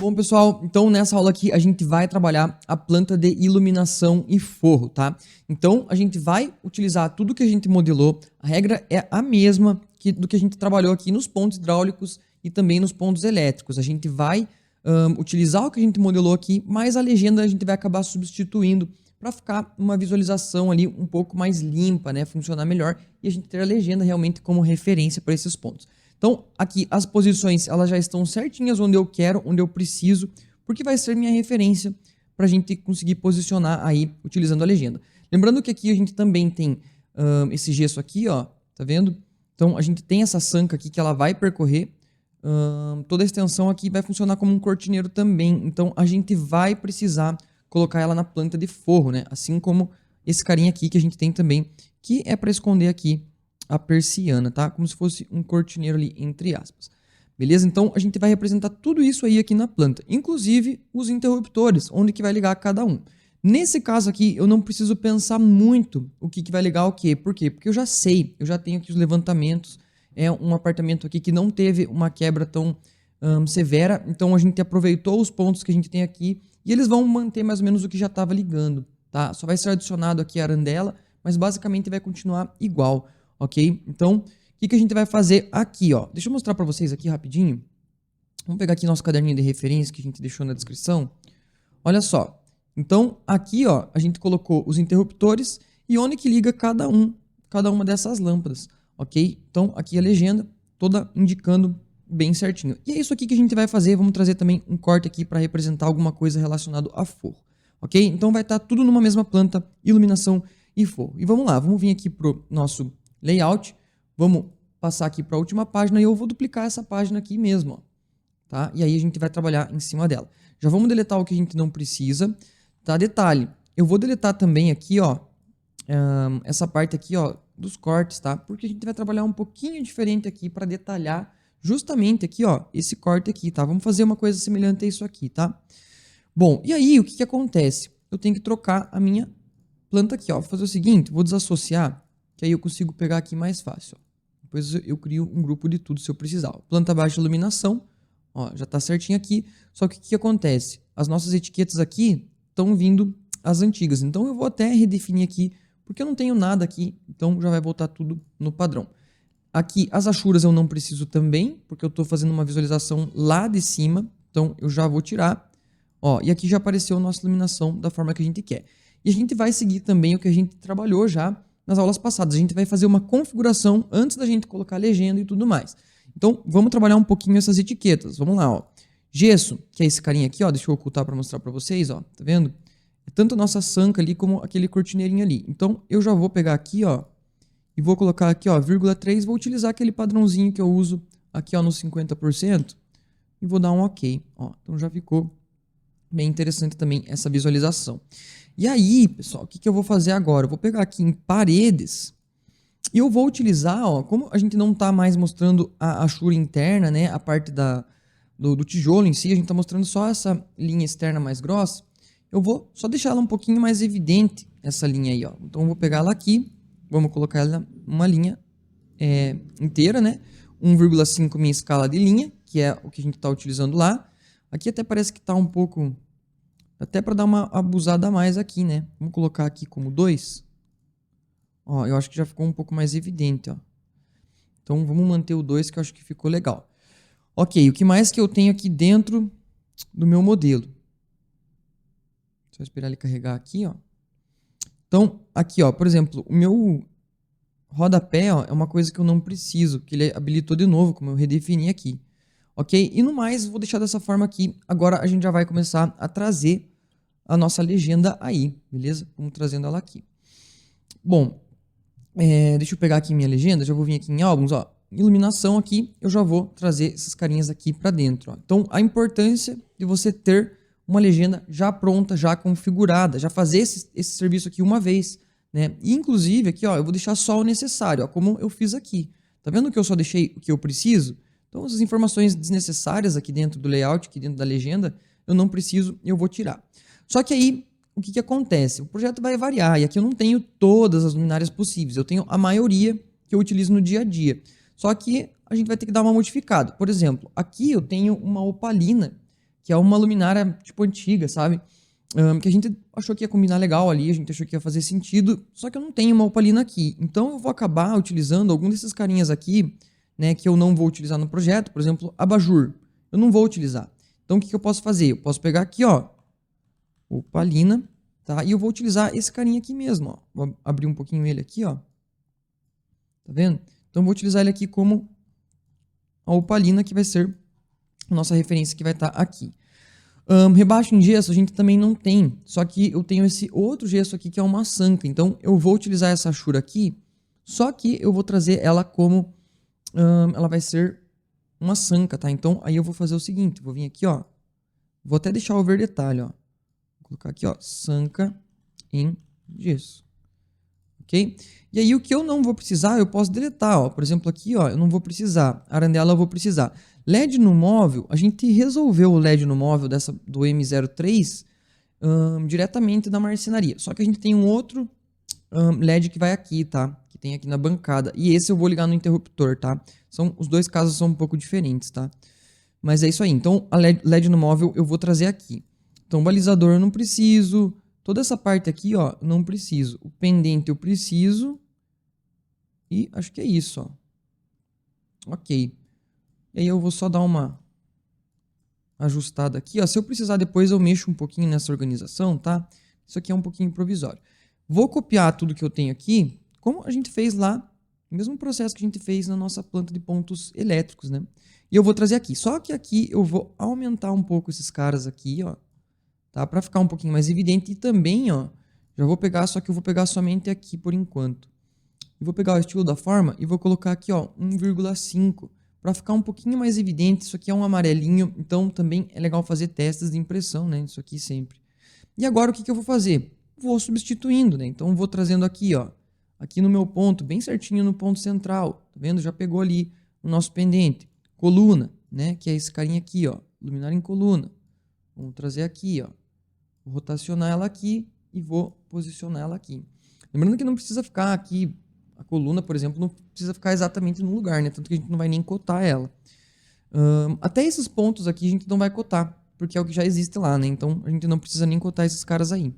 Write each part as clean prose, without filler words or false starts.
Bom, pessoal, então nessa aula aqui a gente vai trabalhar a planta de iluminação e forro, tá? Então a gente vai utilizar tudo que a gente modelou, a regra é a mesma do que a gente trabalhou aqui nos pontos hidráulicos e também nos pontos elétricos. A gente vai utilizar o que a gente modelou aqui, mas a legenda a gente vai acabar substituindo para ficar uma visualização ali um pouco mais limpa, né? Funcionar melhor e a gente ter a legenda realmente como referência para esses pontos. Então, aqui as posições elas já estão certinhas onde eu quero, onde eu preciso, porque vai ser minha referência para a gente conseguir posicionar aí utilizando a legenda. Lembrando que aqui a gente também tem esse gesso aqui, ó, tá vendo? Então, a gente tem essa sanca aqui que ela vai percorrer, toda a extensão aqui vai funcionar como um cortineiro também. Então, a gente vai precisar colocar ela na planta de forro, né? Assim como esse carinha aqui que a gente tem também, que é para esconder aqui a persiana, tá? Como se fosse um cortineiro ali, entre aspas. Beleza? Então, a gente vai representar tudo isso aí aqui na planta, inclusive os interruptores, onde que vai ligar cada um. Nesse caso aqui, eu não preciso pensar muito o que vai ligar o quê. Por quê? Porque eu já sei, eu já tenho aqui os levantamentos, é um apartamento aqui que não teve uma quebra tão severa, então a gente aproveitou os pontos que a gente tem aqui e eles vão manter mais ou menos o que já estava ligando, tá? Só vai ser adicionado aqui a arandela, mas basicamente vai continuar igual. Ok? Então, o que a gente vai fazer aqui, ó? Deixa eu mostrar para vocês aqui rapidinho. Vamos pegar aqui nosso caderninho de referência que a gente deixou na descrição. Olha só. Então, aqui, ó, a gente colocou os interruptores e onde que liga cada uma dessas lâmpadas, ok? Então, aqui a legenda toda indicando bem certinho. E é isso aqui que a gente vai fazer. Vamos trazer também um corte aqui para representar alguma coisa relacionada a forro, ok? Então, vai estar tudo numa mesma planta, iluminação e forro. E vamos lá, vamos vir aqui pro nosso layout, vamos passar aqui para a última página e eu vou duplicar essa página aqui mesmo, ó, tá? E aí a gente vai trabalhar em cima dela. Já vamos deletar o que a gente não precisa, tá? Detalhe, eu vou deletar também aqui, ó, essa parte aqui, ó, dos cortes, tá? Porque a gente vai trabalhar um pouquinho diferente aqui para detalhar justamente aqui, ó, esse corte aqui, tá? Vamos fazer uma coisa semelhante a isso aqui, tá? Bom, e aí o que acontece? Eu tenho que trocar a minha planta aqui, ó. Vou fazer o seguinte, vou desassociar, que aí eu consigo pegar aqui mais fácil. Ó. Depois eu crio um grupo de tudo se eu precisar. Ó. Planta baixa iluminação, ó, já está certinho aqui. Só que o que acontece? As nossas etiquetas aqui estão vindo as antigas. Então eu vou até redefinir aqui, porque eu não tenho nada aqui. Então já vai voltar tudo no padrão. Aqui as achuras eu não preciso também, porque eu estou fazendo uma visualização lá de cima. Então eu já vou tirar. Ó, e aqui já apareceu a nossa iluminação da forma que a gente quer. E a gente vai seguir também o que a gente trabalhou já nas aulas passadas. A gente vai fazer uma configuração antes da gente colocar a legenda e tudo mais. Então, vamos trabalhar um pouquinho essas etiquetas. Vamos lá, ó. Gesso, que é esse carinha aqui, ó. Deixa eu ocultar para mostrar para vocês, ó. Tá vendo? É tanto a nossa sanca ali como aquele cortineirinho ali. Então, eu já vou pegar aqui, ó. E vou colocar aqui, ó, 0,3. Vou utilizar aquele padrãozinho que eu uso aqui, ó, no 50%. E vou dar um OK, ó. Então, já ficou bem interessante também essa visualização. E aí, pessoal, o que eu vou fazer agora? Eu vou pegar aqui em paredes e eu vou utilizar, ó, como a gente não está mais mostrando a achura interna, né, a parte do tijolo em si, a gente está mostrando só essa linha externa mais grossa, eu vou só deixar ela um pouquinho mais evidente, essa linha aí, ó. Então eu vou pegar ela aqui, vamos colocar ela uma linha inteira, né, 1,5 minha escala de linha, que é o que a gente está utilizando lá. Aqui até parece que está um pouco... Até para dar uma abusada a mais aqui, né? Vamos colocar aqui como 2. Ó, eu acho que já ficou um pouco mais evidente, ó. Então, vamos manter o 2, que eu acho que ficou legal. Ok, o que mais que eu tenho aqui dentro do meu modelo? Só esperar ele carregar aqui, ó. Então, aqui, ó, por exemplo, o meu rodapé, ó, é uma coisa que eu não preciso, que ele habilitou de novo, como eu redefini aqui. Ok? E no mais, vou deixar dessa forma aqui. Agora, a gente já vai começar a trazer a nossa legenda aí, beleza? Vamos trazendo ela aqui. Bom, deixa eu pegar aqui minha legenda, já vou vir aqui em álbuns, ó, iluminação aqui, eu já vou trazer essas carinhas aqui para dentro, ó. Então, a importância de você ter uma legenda já pronta, já configurada, já fazer esse serviço aqui uma vez, né? E, inclusive, aqui, ó, eu vou deixar só o necessário, ó, como eu fiz aqui. Tá vendo que eu só deixei o que eu preciso? Então, essas informações desnecessárias aqui dentro do layout, aqui dentro da legenda, eu não preciso, eu vou tirar. Só que aí, o que acontece? O projeto vai variar, e aqui eu não tenho todas as luminárias possíveis, eu tenho a maioria que eu utilizo no dia a dia. Só que a gente vai ter que dar uma modificada. Por exemplo, aqui eu tenho uma opalina que é uma luminária, tipo, antiga, sabe? Que a gente achou que ia combinar legal ali, a gente achou que ia fazer sentido, só que eu não tenho uma opalina aqui. Então eu vou acabar utilizando algum desses carinhas aqui, né, que eu não vou utilizar no projeto, por exemplo, abajur. Eu não vou utilizar. Então o que eu posso fazer? Eu posso pegar aqui, ó, opalina, tá? E eu vou utilizar esse carinha aqui mesmo, ó. Vou abrir um pouquinho ele aqui, ó. Tá vendo? Então eu vou utilizar ele aqui como a opalina, que vai ser a nossa referência que vai estar aqui. Rebaixo em gesso a gente também não tem, só que eu tenho esse outro gesso aqui que é uma sanca, então eu vou utilizar essa achura aqui, só que eu vou trazer ela como, ela vai ser uma sanca, tá? Então aí eu vou fazer o seguinte, vou vir aqui, ó, vou até deixar o ver detalhe, ó, vou colocar aqui, ó, sanca em gesso, ok? E aí o que eu não vou precisar, eu posso deletar, ó, por exemplo aqui, ó, eu não vou precisar, arandela eu vou precisar. LED no móvel, a gente resolveu o LED no móvel do M03 diretamente da marcenaria. Só que a gente tem um outro LED que vai aqui, tá? Que tem aqui na bancada. E esse eu vou ligar no interruptor, tá? Os dois casos são um pouco diferentes, tá? Mas é isso aí. Então, a LED no móvel eu vou trazer aqui. Então, o balizador eu não preciso. Toda essa parte aqui, ó, não preciso. O pendente eu preciso. E acho que é isso, ó. Ok. E aí eu vou só dar uma ajustada aqui, ó. Se eu precisar depois eu mexo um pouquinho nessa organização, tá? Isso aqui é um pouquinho provisório. Vou copiar tudo que eu tenho aqui, como a gente fez lá, o mesmo processo que a gente fez na nossa planta de pontos elétricos, né? E eu vou trazer aqui. Só que aqui eu vou aumentar um pouco esses caras aqui, ó, tá? Para ficar um pouquinho mais evidente. E também, ó, já vou pegar, só que eu vou pegar somente aqui por enquanto. Eu vou pegar o estilo da forma e vou colocar aqui, ó, 1,5. Para ficar um pouquinho mais evidente, isso aqui é um amarelinho, então também é legal fazer testes de impressão, né? Isso aqui sempre. E agora o que eu vou fazer? Vou substituindo, né? Então vou trazendo aqui, ó, aqui no meu ponto, bem certinho no ponto central, tá vendo? Já pegou ali o nosso pendente. Coluna, né? Que é esse carinha aqui, ó, luminária em coluna. Vamos trazer aqui, ó. Vou rotacionar ela aqui e vou posicionar ela aqui. Lembrando que não precisa ficar aqui. A coluna, por exemplo, não precisa ficar exatamente no lugar, né? Tanto que a gente não vai nem cotar ela. Até esses pontos aqui a gente não vai cotar, porque é o que já existe lá, né? Então a gente não precisa nem cotar esses caras aí.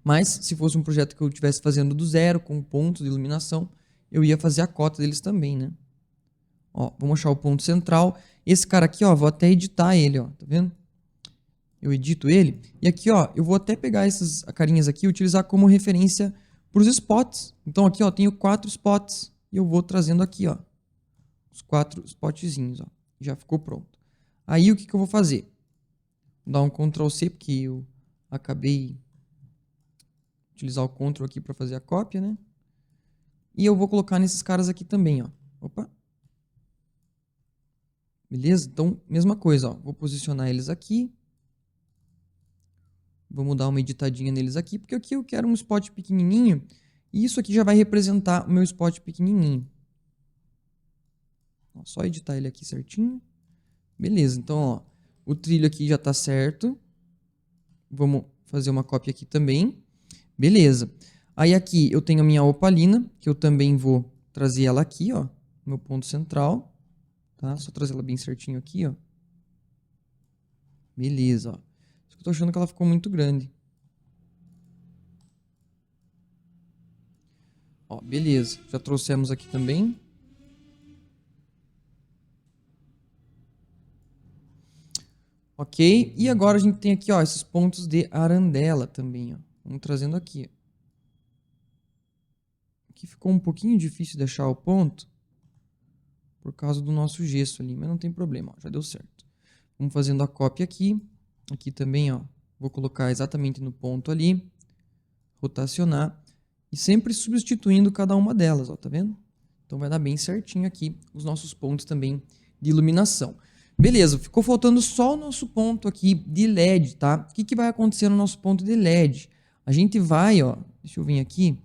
Mas se fosse um projeto que eu estivesse fazendo do zero, com pontos de iluminação, eu ia fazer a cota deles também, né? Ó, vamos achar o ponto central. Esse cara aqui, ó, vou até editar ele, ó, tá vendo? Eu edito ele. E aqui, ó, eu vou até pegar essas carinhas aqui e utilizar como referência para os spots. Então aqui, ó, tenho 4 spots e eu vou trazendo aqui, ó, os 4 spotzinhos, ó. Já ficou pronto. Aí o que eu vou fazer? Vou dar um Ctrl C porque eu acabei de utilizar o Ctrl aqui para fazer a cópia, né? E eu vou colocar nesses caras aqui também, ó. Opa. Beleza? Então, mesma coisa, ó. Vou posicionar eles aqui. Vamos dar uma editadinha neles aqui, porque aqui eu quero um spot pequenininho. E isso aqui já vai representar o meu spot pequenininho. Ó, só editar ele aqui certinho. Beleza, então, ó, o trilho aqui já está certo. Vamos fazer uma cópia aqui também. Beleza. Aí aqui eu tenho a minha opalina, que eu também vou trazer ela aqui, ó, no meu ponto central. Tá? Só trazer ela bem certinho aqui, ó. Beleza, ó. Só que eu tô achando que ela ficou muito grande. Ó, beleza. Já trouxemos aqui também. Ok? E agora a gente tem aqui, ó, esses pontos de arandela também, ó. Vamos trazendo aqui. Aqui ficou um pouquinho difícil de achar o ponto por causa do nosso gesso ali, mas não tem problema, ó, já deu certo. Vamos fazendo a cópia aqui. Aqui também, ó, vou colocar exatamente no ponto ali, rotacionar e sempre substituindo cada uma delas, ó, tá vendo? Então vai dar bem certinho aqui os nossos pontos também de iluminação. Beleza, ficou faltando só o nosso ponto aqui de LED, tá? O que vai acontecer no nosso ponto de LED? A gente vai, ó, deixa eu vir aqui.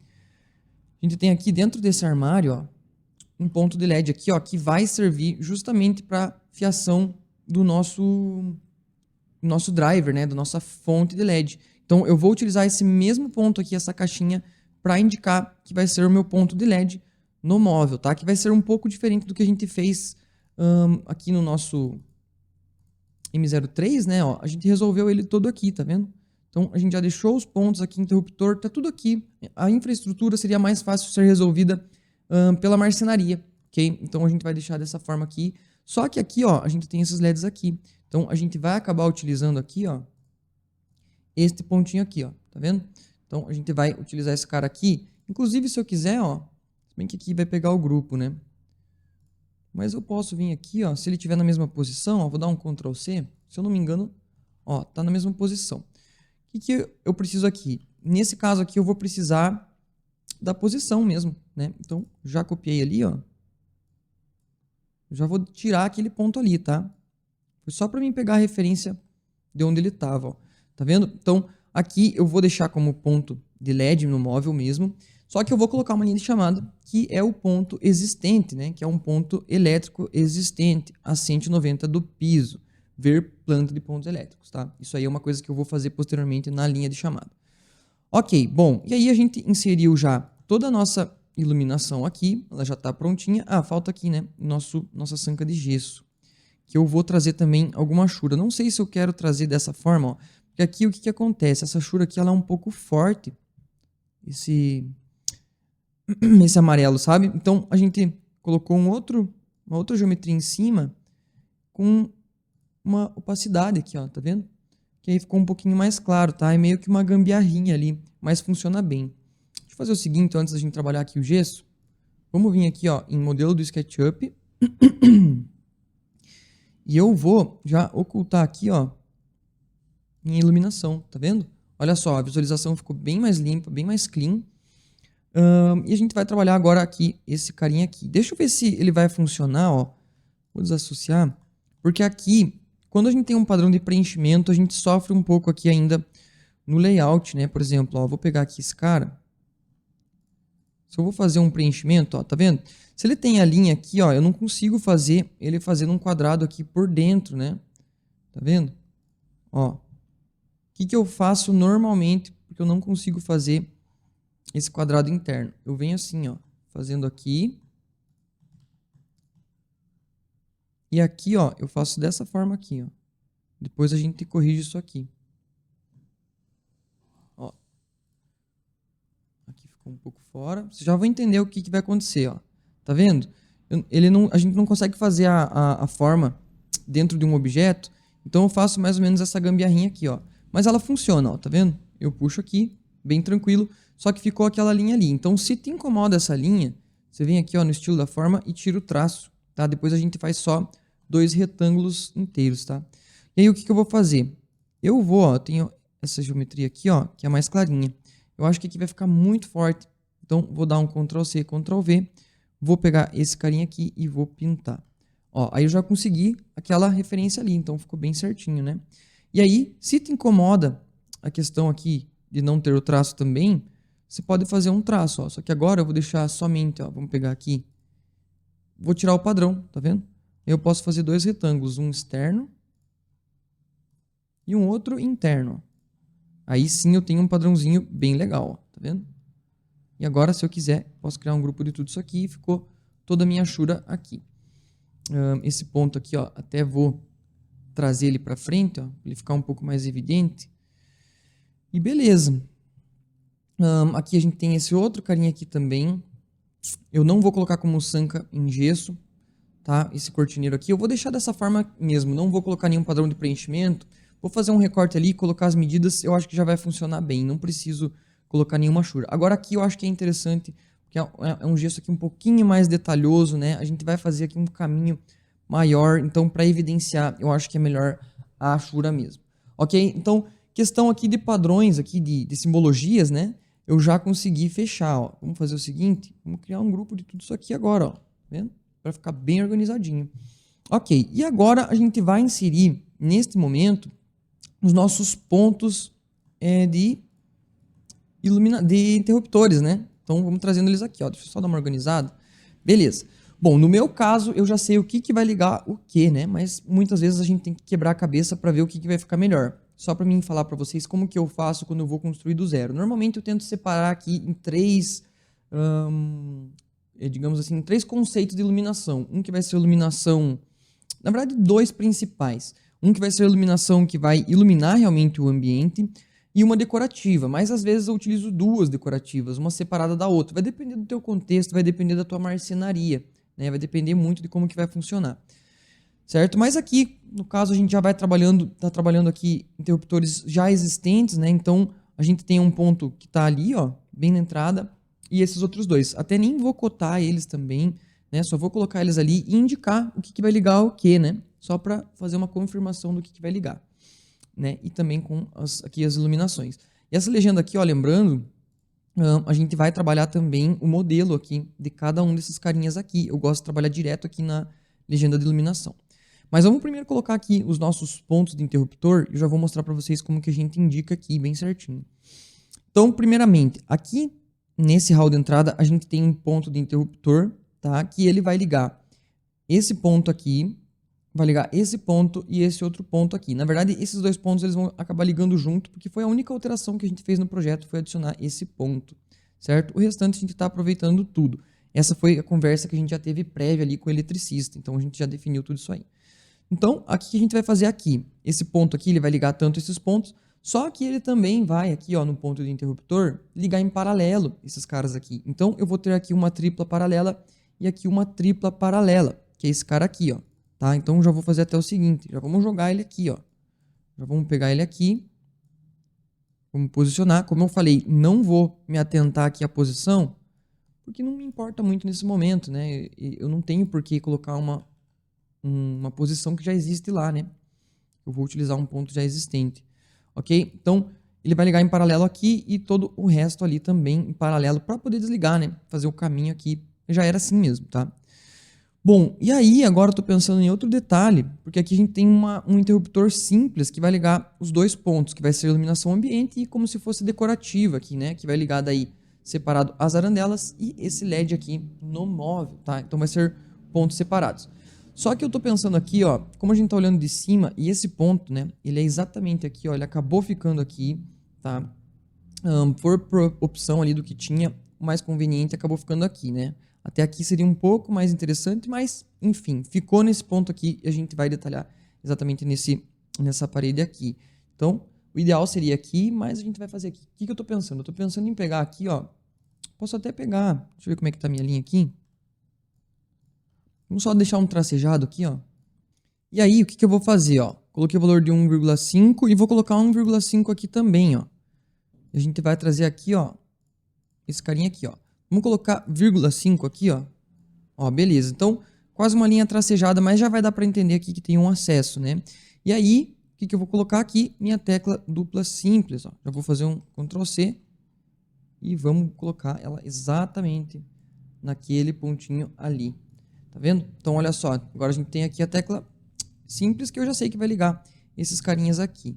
A gente tem aqui dentro desse armário, ó, um ponto de LED aqui, ó, que vai servir justamente para fiação do nosso driver, né, da nossa fonte de LED. Então eu vou utilizar esse mesmo ponto aqui, essa caixinha, para indicar que vai ser o meu ponto de LED no móvel, tá? Que vai ser um pouco diferente do que a gente fez aqui no nosso M03, né, ó, a gente resolveu ele todo aqui, tá vendo? Então, a gente já deixou os pontos aqui, interruptor, tá tudo aqui. A infraestrutura seria mais fácil ser resolvida pela marcenaria, ok? Então, a gente vai deixar dessa forma aqui. Só que aqui, ó, a gente tem esses LEDs aqui. Então, a gente vai acabar utilizando aqui, ó, este pontinho aqui, ó, tá vendo? Então, a gente vai utilizar esse cara aqui. Inclusive, se eu quiser, ó, se bem que aqui vai pegar o grupo, né? Mas eu posso vir aqui, ó, se ele estiver na mesma posição, ó, vou dar um Ctrl C, se eu não me engano, ó, tá na mesma posição. O que eu preciso aqui? Nesse caso aqui, eu vou precisar da posição mesmo, né? Então, já copiei ali, ó. Já vou tirar aquele ponto ali, tá? Foi só para mim pegar a referência de onde ele estava, ó. Tá vendo? Então, aqui eu vou deixar como ponto de LED no móvel mesmo. Só que eu vou colocar uma linha de chamada que é o ponto existente, né? Que é um ponto elétrico existente a 190 do piso. Ver planta de pontos elétricos, tá? Isso aí é uma coisa que eu vou fazer posteriormente na linha de chamada. Ok, bom, e aí a gente inseriu já toda a nossa iluminação aqui, ela já está prontinha. Ah, falta aqui, né, nossa sanca de gesso, que eu vou trazer também alguma chura. Não sei se eu quero trazer dessa forma, ó, porque aqui o que acontece? Essa chura aqui ela é um pouco forte, esse amarelo, sabe? Então a gente colocou uma outra geometria em cima com uma opacidade aqui, ó, tá vendo? Que aí ficou um pouquinho mais claro, tá? É meio que uma gambiarrinha ali, mas funciona bem. Deixa eu fazer o seguinte, antes da gente trabalhar aqui o gesso. Vamos vir aqui, ó, em modelo do SketchUp. E eu vou já ocultar aqui, ó, em iluminação, tá vendo? Olha só, a visualização ficou bem mais limpa, bem mais clean. E a gente vai trabalhar agora aqui, esse carinha aqui. Deixa eu ver se ele vai funcionar, ó. Vou desassociar. Porque aqui, quando a gente tem um padrão de preenchimento, a gente sofre um pouco aqui ainda no layout, né? Por exemplo, ó, vou pegar aqui esse cara. Se eu vou fazer um preenchimento, ó, tá vendo? Se ele tem a linha aqui, ó, eu não consigo fazer ele fazendo um quadrado aqui por dentro, né? Tá vendo? Ó. O que eu faço normalmente, porque eu não consigo fazer esse quadrado interno? Eu venho assim, ó, fazendo aqui. E aqui, ó, eu faço dessa forma aqui, ó. Depois a gente corrige isso aqui. Ó. Aqui ficou um pouco fora. Você já vai entender o que vai acontecer, ó. Tá vendo? A gente não consegue fazer a forma dentro de um objeto. Então eu faço mais ou menos essa gambiarrinha aqui, ó. Mas ela funciona, ó. Tá vendo? Eu puxo aqui, bem tranquilo. Só que ficou aquela linha ali. Então se te incomoda essa linha, você vem aqui, ó, no estilo da forma e tira o traço, tá? Depois a gente faz só 2 retângulos inteiros, tá? E aí o que eu vou fazer? Eu vou, ó, tenho essa geometria aqui, ó, que é mais clarinha. Eu acho que aqui vai ficar muito forte. Então vou dar um Ctrl C, Ctrl V. Vou pegar esse carinha aqui e vou pintar. Ó, aí eu já consegui aquela referência ali, então ficou bem certinho, né? E aí, se te incomoda a questão aqui de não ter o traço também, você pode fazer um traço, ó. Só que agora eu vou deixar somente, ó, vamos pegar aqui. Vou tirar o padrão, tá vendo? Eu posso fazer 2 retângulos, um externo e um outro interno. Aí sim eu tenho um padrãozinho bem legal, ó, tá vendo? E agora, se eu quiser, posso criar um grupo de tudo isso aqui e ficou toda a minha chura aqui. Esse ponto aqui, ó, até vou trazer ele para frente, ó, para ele ficar um pouco mais evidente. E beleza. Aqui a gente tem esse outro carinha aqui também. Eu não vou colocar como sanca em gesso, tá? Esse cortineiro aqui. Eu vou deixar dessa forma mesmo. Não vou colocar nenhum padrão de preenchimento. Vou fazer um recorte ali, colocar as medidas. Eu acho que já vai funcionar bem. Não preciso colocar nenhuma chura. Agora aqui eu acho que é interessante, porque é um gesso aqui um pouquinho mais detalhoso, né? A gente vai fazer aqui um caminho maior. Então, para evidenciar, eu acho que é melhor a chura mesmo. Ok? Então, questão aqui de padrões, aqui de simbologias, né? Eu já consegui fechar, ó. Vamos fazer o seguinte, vamos criar um grupo de tudo isso aqui agora, ó. Tá vendo? Para ficar bem organizadinho. Ok, e agora a gente vai inserir, neste momento, os nossos pontos de interruptores, né? Então vamos trazendo eles aqui, ó. Deixa eu só dar uma organizada. Beleza. Bom, no meu caso, eu já sei o que vai ligar o que, né? Mas muitas vezes a gente tem que quebrar a cabeça para ver o que vai ficar melhor. Só para mim falar para vocês como que eu faço quando eu vou construir do zero. Normalmente eu tento separar aqui em 3, digamos assim, 3 conceitos de iluminação. Um que vai ser iluminação, na verdade 2 principais. Um que vai ser a iluminação que vai iluminar realmente o ambiente e uma decorativa, mas às vezes eu utilizo duas decorativas, uma separada da outra. Vai depender do teu contexto, vai depender da tua marcenaria, né? Vai depender muito de como que vai funcionar, certo? Mas aqui, no caso, a gente já vai tá trabalhando aqui interruptores já existentes, né? Então, a gente tem um ponto que tá ali, ó, bem na entrada, e esses outros dois. Até nem vou cotar eles também, né? Só vou colocar eles ali e indicar o que vai ligar o que, né? Só para fazer uma confirmação do que vai ligar, né? E também com aqui as iluminações. E essa legenda aqui, ó, lembrando, a gente vai trabalhar também o modelo aqui de cada um desses carinhas aqui. Eu gosto de trabalhar direto aqui na legenda de iluminação. Mas vamos primeiro colocar aqui os nossos pontos de interruptor e eu já vou mostrar para vocês como que a gente indica aqui bem certinho. Então, primeiramente, aqui nesse hall de entrada, a gente tem um ponto de interruptor, tá? Que ele vai ligar esse ponto aqui, vai ligar esse ponto e esse outro ponto aqui. Na verdade, esses dois pontos eles vão acabar ligando junto, porque foi a única alteração que a gente fez no projeto, foi adicionar esse ponto, certo? O restante a gente está aproveitando tudo. Essa foi a conversa que a gente já teve prévia ali com o eletricista, então a gente já definiu tudo isso aí. Então, aqui o que a gente vai fazer aqui? Esse ponto aqui, ele vai ligar tanto esses pontos, só que ele também vai aqui, ó, no ponto de interruptor, ligar em paralelo esses caras aqui. Então, eu vou ter aqui uma tripla paralela e aqui uma tripla paralela, que é esse cara aqui, ó. Tá? Então, já vou fazer até o seguinte, já vamos jogar ele aqui, ó. Já vamos pegar ele aqui, vamos posicionar. Como eu falei, não vou me atentar aqui à posição, porque não me importa muito nesse momento, né? Eu não tenho por que colocar uma posição que já existe lá, né? Eu vou utilizar um ponto já existente, ok? Então, ele vai ligar em paralelo aqui e todo o resto ali também em paralelo para poder desligar, né? Fazer o caminho aqui. Já era assim mesmo, tá? Bom, e aí agora eu tô pensando em outro detalhe, porque aqui a gente tem um interruptor simples que vai ligar os dois pontos, que vai ser a iluminação ambiente e como se fosse decorativa aqui, né? Que vai ligar daí separado as arandelas e esse LED aqui no móvel, tá? Então vai ser pontos separados. Só que eu tô pensando aqui, ó, como a gente tá olhando de cima e esse ponto, né? Ele é exatamente aqui, ó, ele acabou ficando aqui, tá? Por opção ali do que tinha, o mais conveniente acabou ficando aqui, né? Até aqui seria um pouco mais interessante, mas, enfim, ficou nesse ponto aqui e a gente vai detalhar exatamente nessa parede aqui. Então, o ideal seria aqui, mas a gente vai fazer aqui. O que eu tô pensando? Eu tô pensando em pegar aqui, ó. Posso até pegar, deixa eu ver como é que tá a minha linha aqui. Vamos só deixar um tracejado aqui, ó. E aí, o que eu vou fazer, ó? Coloquei o valor de 1,5 e vou colocar 1,5 aqui também, ó. E a gente vai trazer aqui, ó, esse carinha aqui, ó. Vamos colocar 0,5 aqui, ó. Ó, beleza. Então, quase uma linha tracejada, mas já vai dar para entender aqui que tem um acesso, né? E aí, o que eu vou colocar aqui? Minha tecla dupla simples, ó. Já vou fazer um Ctrl C e vamos colocar ela exatamente naquele pontinho ali. Tá vendo? Então, olha só. Agora a gente tem aqui a tecla simples que eu já sei que vai ligar esses carinhas aqui.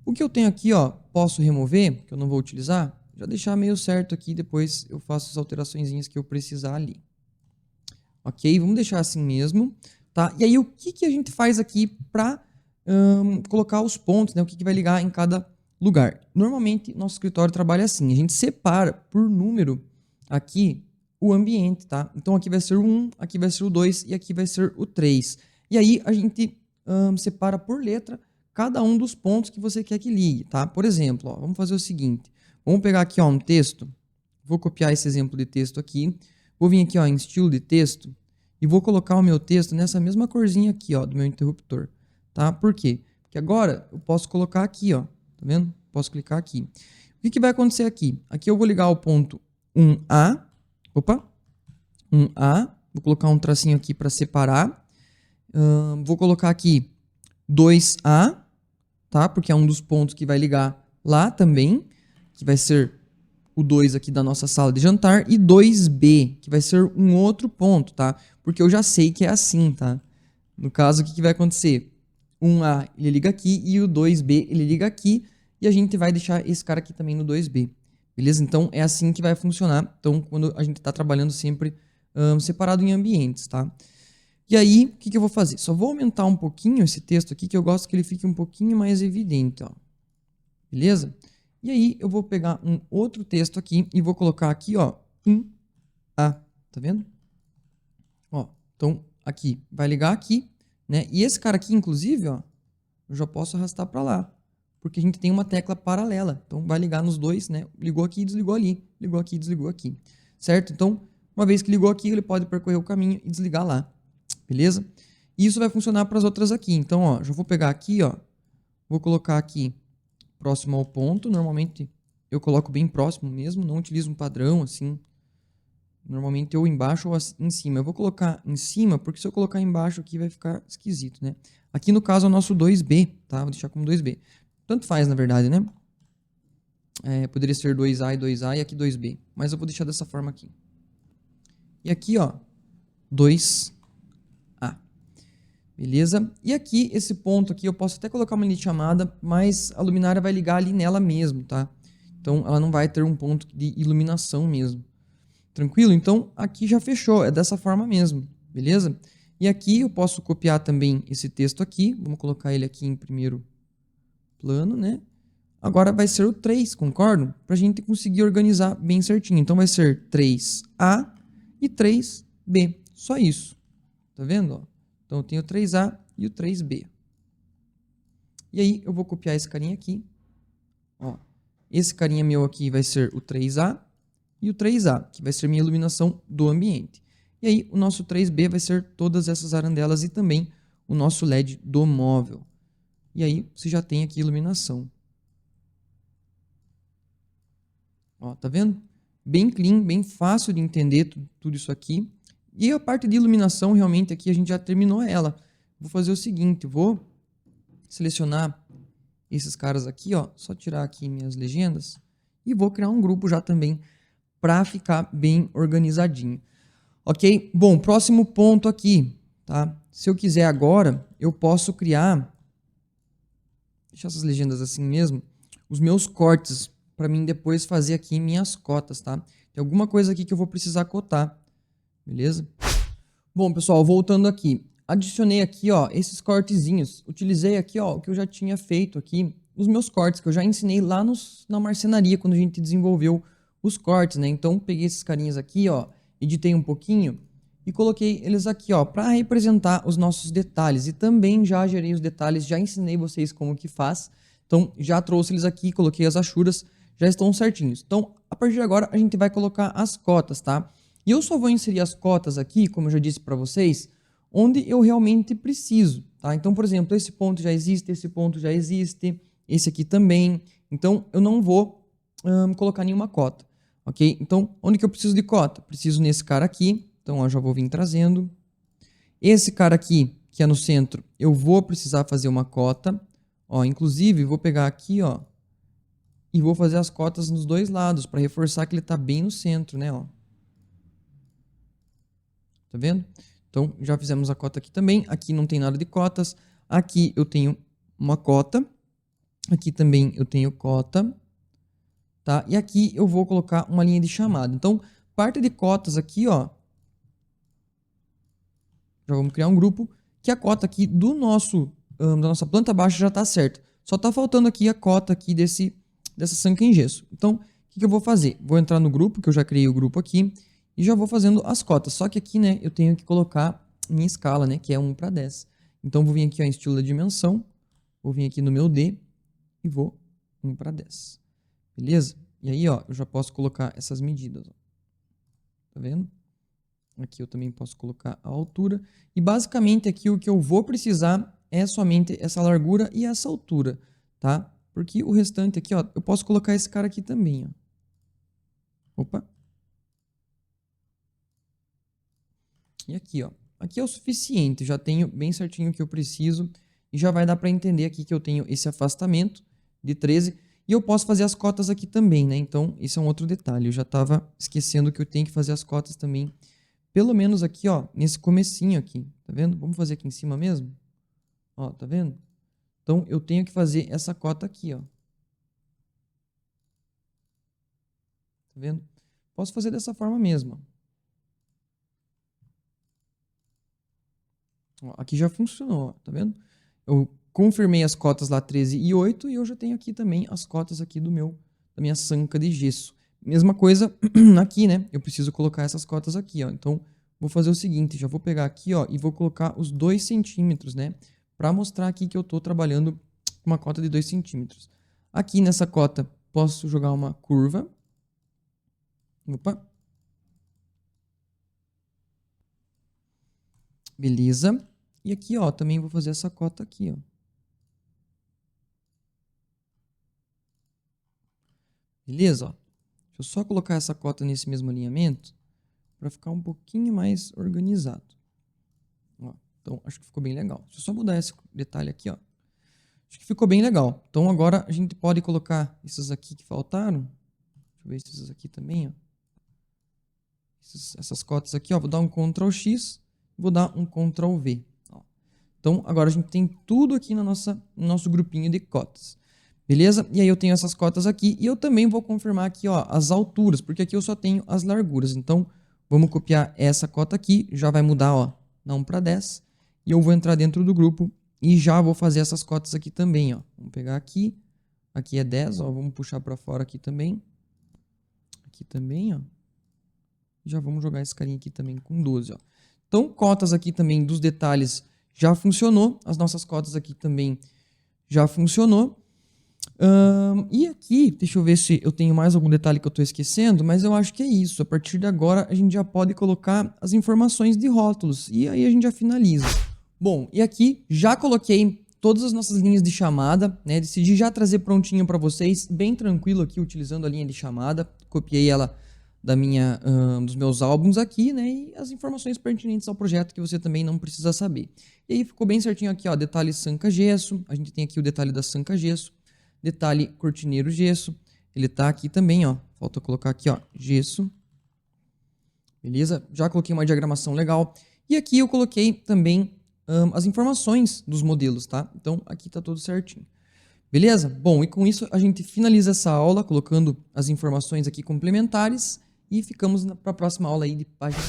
O que eu tenho aqui, ó, posso remover, que eu não vou utilizar, já deixar meio certo aqui, depois eu faço as alteraçõezinhas que eu precisar ali. Ok? Vamos deixar assim mesmo, tá? E aí, o que a gente faz aqui para colocar os pontos, né? O que vai ligar em cada lugar? Normalmente, nosso escritório trabalha assim, a gente separa por número aqui o ambiente, tá? Então, aqui vai ser o 1, aqui vai ser o 2 e aqui vai ser o 3. E aí, a gente separa por letra cada um dos pontos que você quer que ligue, tá? Por exemplo, ó, vamos fazer o seguinte. Vamos pegar aqui, ó, um texto. Vou copiar esse exemplo de texto aqui. Vou vir aqui, ó, em estilo de texto e vou colocar o meu texto nessa mesma corzinha aqui, ó, do meu interruptor, tá? Por quê? Porque agora eu posso colocar aqui, ó, tá vendo? Posso clicar aqui. O que vai acontecer aqui? Aqui eu vou ligar o ponto 1A, opa, 1A, vou colocar um tracinho aqui para separar. Vou colocar aqui 2A, tá? Porque é um dos pontos que vai ligar lá também, que vai ser o 2 aqui da nossa sala de jantar, e 2B, que vai ser um outro ponto, tá? Porque eu já sei que é assim, tá? No caso, o que vai acontecer? 1A, ele liga aqui, e o 2B, ele liga aqui, e a gente vai deixar esse cara aqui também no 2B, beleza? Então, é assim que vai funcionar. Então, quando a gente está trabalhando sempre separado em ambientes, tá? E aí, o que eu vou fazer? Só vou aumentar um pouquinho esse texto aqui, que eu gosto que ele fique um pouquinho mais evidente, ó. Beleza? E aí, eu vou pegar um outro texto aqui e vou colocar aqui, ó, 1A. Tá vendo? Ó, então, aqui, vai ligar aqui, né? E esse cara aqui, inclusive, ó, eu já posso arrastar para lá, porque a gente tem uma tecla paralela. Então, vai ligar nos dois, né? Ligou aqui e desligou ali. Ligou aqui e desligou aqui. Certo? Então, uma vez que ligou aqui, ele pode percorrer o caminho e desligar lá. Beleza? E isso vai funcionar para as outras aqui. Então, ó, já vou pegar aqui, ó. Vou colocar aqui próximo ao ponto. Normalmente, eu coloco bem próximo mesmo. Não utilizo um padrão, assim. Normalmente, ou embaixo ou em cima. Eu vou colocar em cima, porque se eu colocar embaixo aqui, vai ficar esquisito, né? Aqui, no caso, é o nosso 2B, tá? Vou deixar como 2B. Tanto faz, na verdade, né? Poderia ser 2A e 2A e aqui 2B. Mas eu vou deixar dessa forma aqui. E aqui, ó, 2A. Beleza? E aqui, esse ponto aqui, eu posso até colocar uma linha de chamada, mas a luminária vai ligar ali nela mesmo, tá? Então, ela não vai ter um ponto de iluminação mesmo. Tranquilo? Então, aqui já fechou. É dessa forma mesmo. Beleza? E aqui, eu posso copiar também esse texto aqui. Vamos colocar ele aqui em primeiro plano, né? Agora vai ser o 3, concordo? Para a gente conseguir organizar bem certinho. Então, vai ser 3A e 3B. Só isso. Tá vendo? Ó? Então, eu tenho o 3A e o 3B. E aí, eu vou copiar esse carinha aqui. Ó, esse carinha meu aqui vai ser o 3A e o 3A, que vai ser minha iluminação do ambiente. E aí, o nosso 3B vai ser todas essas arandelas e também o nosso LED do móvel. E aí, você já tem aqui iluminação. Ó, tá vendo? Bem clean, bem fácil de entender tudo isso aqui. E a parte de iluminação, realmente, aqui a gente já terminou ela. Vou fazer o seguinte, vou selecionar esses caras aqui, ó. Só tirar aqui minhas legendas. E vou criar um grupo já também para ficar bem organizadinho. Ok? Bom, próximo ponto aqui, tá? Se eu quiser agora, eu posso criar... Deixa essas legendas assim mesmo. Os meus cortes, para mim depois fazer aqui minhas cotas, tá? Tem alguma coisa aqui que eu vou precisar cotar. Beleza? Bom, pessoal, voltando aqui. Adicionei aqui, ó, esses cortezinhos. Utilizei aqui, ó, o que eu já tinha feito aqui, os meus cortes, que eu já ensinei lá na marcenaria, quando a gente desenvolveu os cortes, né? Então, peguei esses carinhas aqui, ó, editei um pouquinho e coloquei eles aqui, ó, para representar os nossos detalhes. E também já gerei os detalhes, já ensinei vocês como que faz. Então, já trouxe eles aqui, coloquei as achuras, já estão certinhos. Então, a partir de agora, a gente vai colocar as cotas, tá? E eu só vou inserir as cotas aqui, como eu já disse para vocês, onde eu realmente preciso, tá? Então, por exemplo, esse ponto já existe, esse ponto já existe, esse aqui também. Então, eu não vou colocar nenhuma cota, ok? Então, onde que eu preciso de cota? Preciso nesse cara aqui. Então, ó, já vou vir trazendo. Esse cara aqui, que é no centro, eu vou precisar fazer uma cota. Ó, inclusive, vou pegar aqui, ó, e vou fazer as cotas nos dois lados, para reforçar que ele está bem no centro, né, ó. Tá vendo? Então, já fizemos a cota aqui também. Aqui não tem nada de cotas. Aqui eu tenho uma cota. Aqui também eu tenho cota. Tá? E aqui eu vou colocar uma linha de chamada. Então, parte de cotas aqui, ó. Já vamos criar um grupo. Que a cota aqui da nossa planta baixa já está certa. Só está faltando aqui a cota aqui dessa sanca em gesso. Então, o que eu vou fazer? Vou entrar no grupo, que eu já criei o grupo aqui. E já vou fazendo as cotas. Só que aqui, né, eu tenho que colocar minha escala, né, que é 1 para 10. Então, vou vir aqui ó, em estilo da dimensão. Vou vir aqui no meu D e vou 1 para 10. Beleza? E aí, ó, eu já posso colocar essas medidas. Ó. Tá vendo? Aqui eu também posso colocar a altura. E basicamente aqui o que eu vou precisar é somente essa largura e essa altura, tá? Porque o restante aqui, ó, eu posso colocar esse cara aqui também, ó. Opa! E aqui, ó. Aqui é o suficiente, já tenho bem certinho o que eu preciso e já vai dar para entender aqui que eu tenho esse afastamento de 13 e eu posso fazer as cotas aqui também, né? Então, esse é um outro detalhe. Eu já estava esquecendo que eu tenho que fazer as cotas também, pelo menos aqui, ó, nesse comecinho aqui, tá vendo? Vamos fazer aqui em cima mesmo? Ó, tá vendo? Então, eu tenho que fazer essa cota aqui, ó. Tá vendo? Posso fazer dessa forma mesmo, ó. Ó, aqui já funcionou, ó, tá vendo? Eu confirmei as cotas lá 13 e 8 e eu já tenho aqui também as cotas aqui da minha sanca de gesso. Mesma coisa aqui, né? Eu preciso colocar essas cotas aqui, ó. Então, vou fazer o seguinte, já vou pegar aqui, ó, e vou colocar os 2 centímetros, né? para mostrar aqui que eu estou trabalhando com uma cota de 2 centímetros. Aqui nessa cota, posso jogar uma curva. Opa. Beleza. E aqui, ó, também vou fazer essa cota aqui, ó. Beleza, ó. Deixa eu só colocar essa cota nesse mesmo alinhamento para ficar um pouquinho mais organizado. Ó, então, acho que ficou bem legal. Deixa eu só mudar esse detalhe aqui, ó. Acho que ficou bem legal. Então, agora a gente pode colocar esses aqui que faltaram. Deixa eu ver se esses aqui também, ó. Essas cotas aqui, ó. Vou dar um Ctrl X, vou dar um Ctrl V. Ó. Então, agora a gente tem tudo aqui no nosso grupinho de cotas. Beleza? E aí eu tenho essas cotas aqui. E eu também vou confirmar aqui, ó, as alturas, porque aqui eu só tenho as larguras. Então, vamos copiar essa cota aqui. Já vai mudar, ó, da 1 para 10. E eu vou entrar dentro do grupo e já vou fazer essas cotas aqui também, ó. Vamos pegar aqui. Aqui é 10, ó. Vamos puxar para fora aqui também. Aqui também, ó. Já vamos jogar esse carinha aqui também com 12, ó. Então, cotas aqui também dos detalhes já funcionou. As nossas cotas aqui também já funcionou. E aqui, deixa eu ver se eu tenho mais algum detalhe que eu estou esquecendo, mas eu acho que é isso. A partir de agora, a gente já pode colocar as informações de rótulos. E aí a gente já finaliza. Bom, e aqui já coloquei todas as nossas linhas de chamada, né? Decidi já trazer prontinho para vocês, bem tranquilo aqui, utilizando a linha de chamada. Copiei ela dos meus álbuns aqui, né? E as informações pertinentes ao projeto que você também não precisa saber. E aí ficou bem certinho aqui, ó, detalhe Sanca Gesso. A gente tem aqui o detalhe da Sanca Gesso. Detalhe cortineiro gesso, ele tá aqui também, ó. Falta colocar aqui, ó, gesso. Beleza? Já coloquei uma diagramação legal. E aqui eu coloquei também as informações dos modelos, tá? Então aqui tá tudo certinho. Beleza? Bom, e com isso a gente finaliza essa aula colocando as informações aqui complementares e ficamos para a próxima aula aí de página